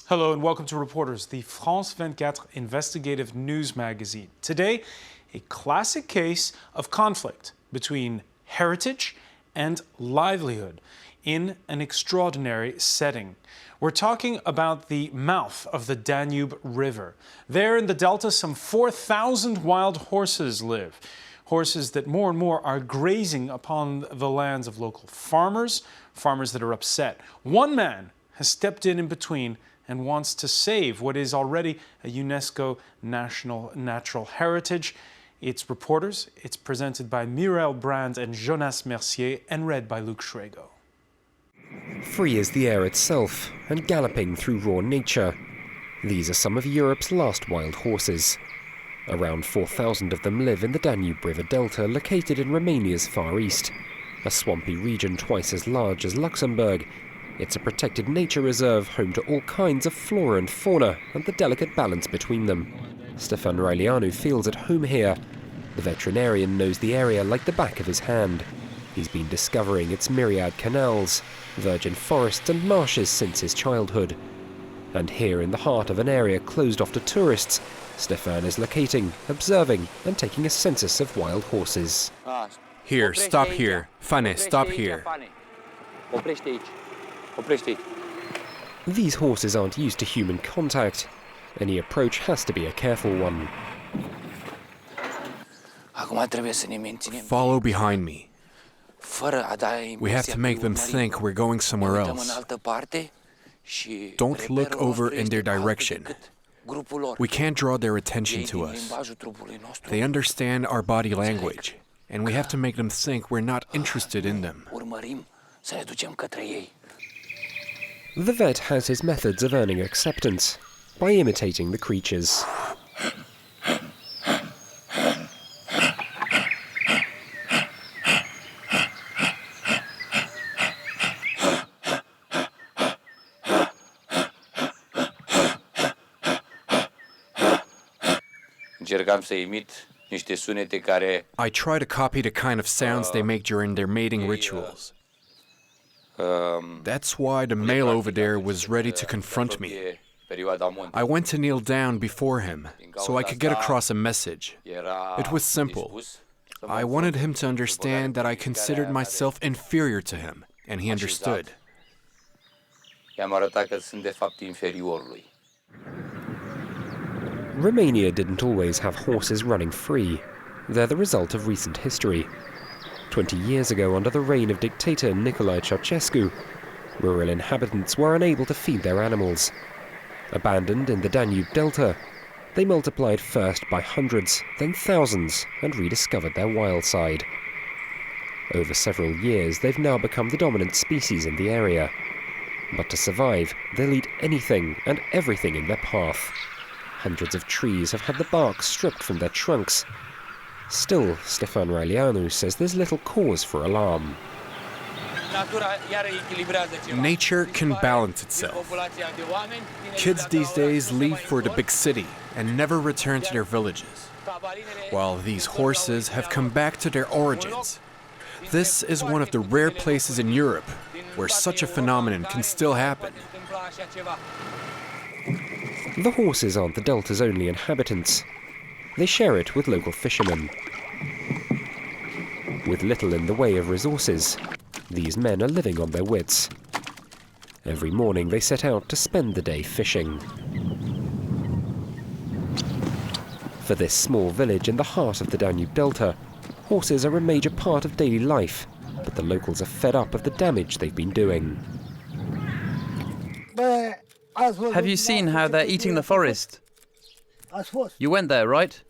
Hello and welcome to Reporters, the France 24 investigative news magazine. Today, a classic case of conflict between heritage and livelihood in an extraordinary setting. We're talking about the mouth of the Danube River. There in the delta, some 4,000 wild horses live. Horses that more and more are grazing upon the lands of local farmers that are upset. One man has stepped in between and wants to save what is already a UNESCO National Natural Heritage. It's Reporters. It's presented by Mireille Brand and Jonas Mercier and read by Luc Schrago. Free as the air itself and galloping through raw nature, these are some of Europe's last wild horses. Around 4,000 of them live in the Danube River Delta, located in Romania's far east, a swampy region twice as large as Luxembourg. It's a protected nature reserve, home to all kinds of flora and fauna and the delicate balance between them. Stefan Raileanu feels at home here. The veterinarian knows the area like the back of his hand. He's been discovering its myriad canals, virgin forests and marshes since his childhood. And here in the heart of an area closed off to tourists, Stefan is locating, observing and taking a census of wild horses. Here, stop here. Fane, stop here. These horses aren't used to human contact. Any approach has to be a careful one. Follow behind me. We have to make them think we're going somewhere else. Don't look over in their direction. We can't draw their attention to us. They understand our body language, and we have to make them think we're not interested in them. The vet has his methods of earning acceptance by imitating the creatures. I try to copy the kind of sounds they make during their mating rituals. That's why the male over there was ready to confront me. I went to kneel down before him, so I could get across a message. It was simple. I wanted him to understand that I considered myself inferior to him, and he understood. Romania didn't always have horses running free. They're the result of recent history. 20 years ago, under the reign of dictator Nicolae Ceausescu, rural inhabitants were unable to feed their animals. Abandoned in the Danube Delta, they multiplied first by hundreds, then thousands, and rediscovered their wild side. Over several years, they've now become the dominant species in the area. But to survive, they'll eat anything and everything in their path. Hundreds of trees have had the bark stripped from their trunks. Still, Stefan Raileanu says there's little cause for alarm. Nature can balance itself. Kids these days leave for the big city and never return to their villages, while these horses have come back to their origins. This is one of the rare places in Europe where such a phenomenon can still happen. The horses aren't the Delta's only inhabitants. They share it with local fishermen. With little in the way of resources, these men are living on their wits. Every morning they set out to spend the day fishing. For this small village in the heart of the Danube Delta, horses are a major part of daily life, but the locals are fed up of the damage they've been doing. Have you seen how they're eating the forest? You went there, right?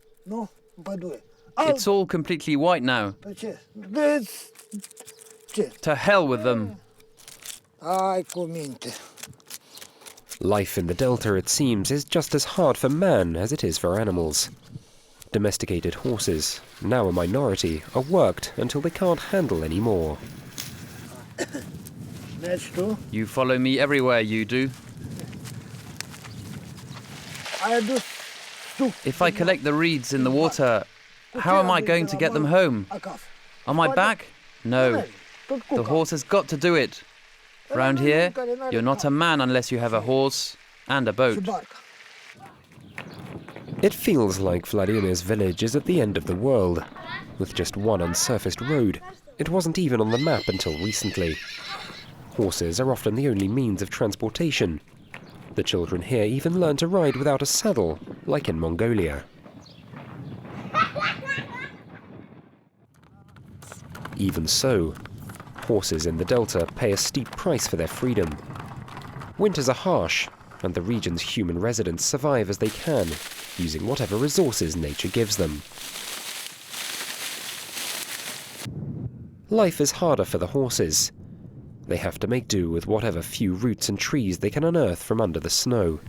It's all completely white now. To hell with them. Life in the Delta, it seems, is just as hard for man as it is for animals. Domesticated horses, now a minority, are worked until they can't handle any more. You follow me everywhere, you do. If I collect the reeds in the water, how am I going to get them home? On my back? No. The horse has got to do it. Round here, you're not a man unless you have a horse. and a boat. It feels like Vladimir's village is at the end of the world. With just one unsurfaced road, it wasn't even on the map until recently. Horses are often the only means of transportation. The children here even learn to ride without a saddle, like in Mongolia. Even so, horses in the delta pay a steep price for their freedom. Winters are harsh, and the region's human residents survive as they can, using whatever resources nature gives them. Life is harder for the horses. They have to make do with whatever few roots and trees they can unearth from under the snow.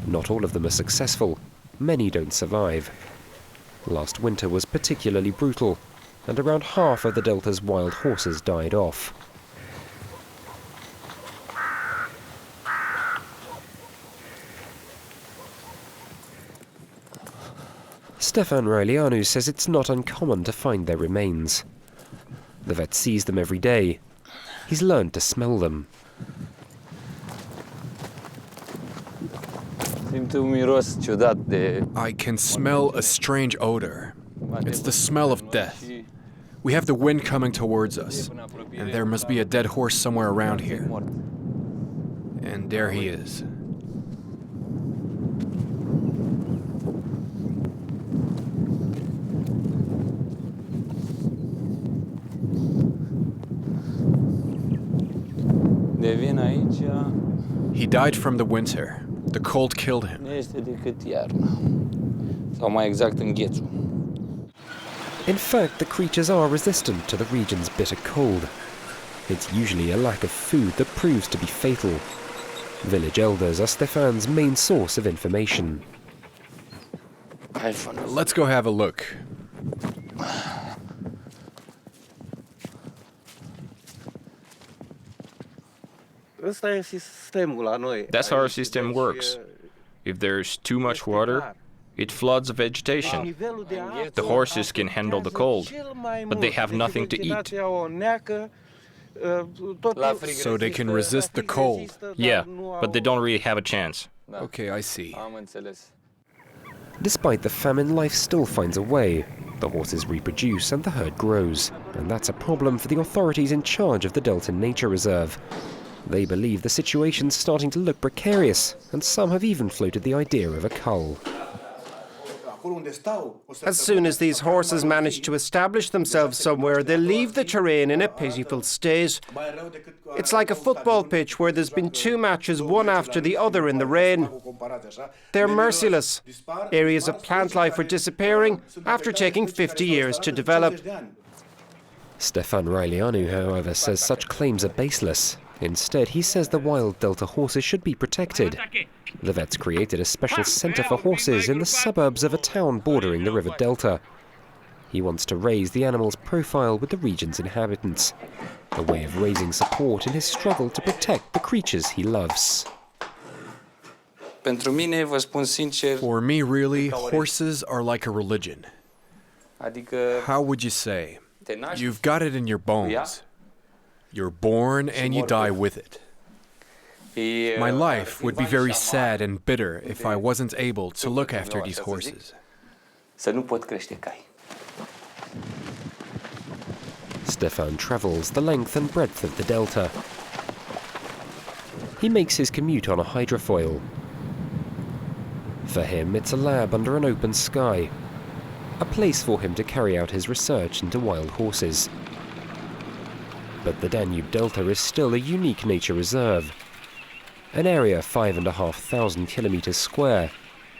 Not all of them are successful. Many don't survive. Last winter was particularly brutal, and around half of the delta's wild horses died off. Stefan Railianu says it's not uncommon to find their remains. The vet sees them every day. He's learned to smell them. I can smell a strange odor. It's the smell of death. We have the wind coming towards us, and there must be a dead horse somewhere around here. And there he is. He died from the winter. The cold killed him. In fact, the creatures are resistant to the region's bitter cold. It's usually a lack of food that proves to be fatal. Village elders are Stefan's main source of information. Let's go have a look. That's how our system works. If there's too much water, it floods the vegetation. The horses can handle the cold, but they have nothing to eat. So they can resist the cold. Yeah, but they don't really have a chance. Okay, I see. Despite the famine, life still finds a way. The horses reproduce and the herd grows. And that's a problem for the authorities in charge of the Delta Nature Reserve. They believe the situation's starting to look precarious, and some have even floated the idea of a cull. As soon as these horses manage to establish themselves somewhere, they leave the terrain in a pitiful state. It's like a football pitch where there's been two matches, one after the other in the rain. They're merciless. Areas of plant life are disappearing after taking 50 years to develop. Stefan Railianu, however, says such claims are baseless. Instead, he says the wild delta horses should be protected. The vet's created a special centre for horses in the suburbs of a town bordering the river delta. He wants to raise the animal's profile with the region's inhabitants, a way of raising support in his struggle to protect the creatures he loves. For me, really, horses are like a religion. How would you say? You've got it in your bones. You're born and you die with it. My life would be very sad and bitter if I wasn't able to look after these horses. Stefan travels the length and breadth of the delta. He makes his commute on a hydrofoil. For him, it's a lab under an open sky, a place for him to carry out his research into wild horses. But the Danube Delta is still a unique nature reserve, an area 5,500 kilometers square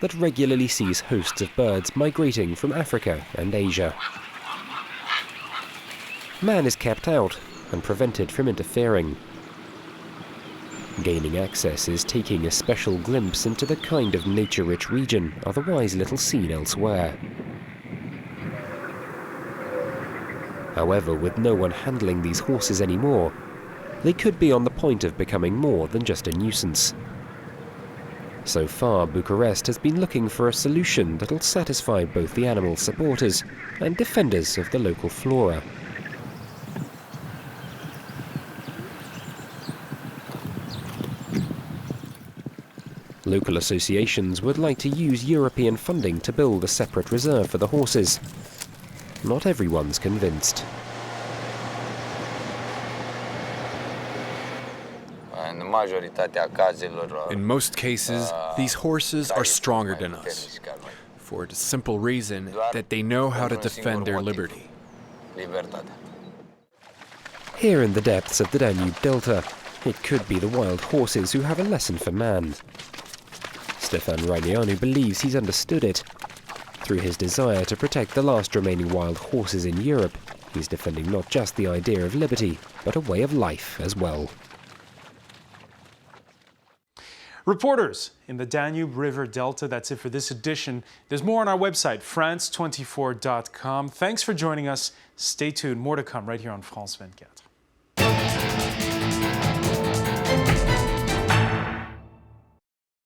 that regularly sees hosts of birds migrating from Africa and Asia. Man is kept out and prevented from interfering. Gaining access is taking a special glimpse into the kind of nature-rich region otherwise little seen elsewhere. However, with no one handling these horses anymore, they could be on the point of becoming more than just a nuisance. So far, Bucharest has been looking for a solution that'll satisfy both the animal supporters and defenders of the local flora. Local associations would like to use European funding to build a separate reserve for the horses. Not everyone's convinced. In most cases, these horses are stronger than us, for the simple reason that they know how to defend their liberty. Here in the depths of the Danube Delta, it could be the wild horses who have a lesson for man. Stefan Raineanu believes he's understood it. Through his desire to protect the last remaining wild horses in Europe, he's defending not just the idea of liberty, but a way of life as well. Reporters in the Danube River Delta. That's it for this edition. There's more on our website, france24.com. Thanks for joining us. Stay tuned. More to come right here on France 24.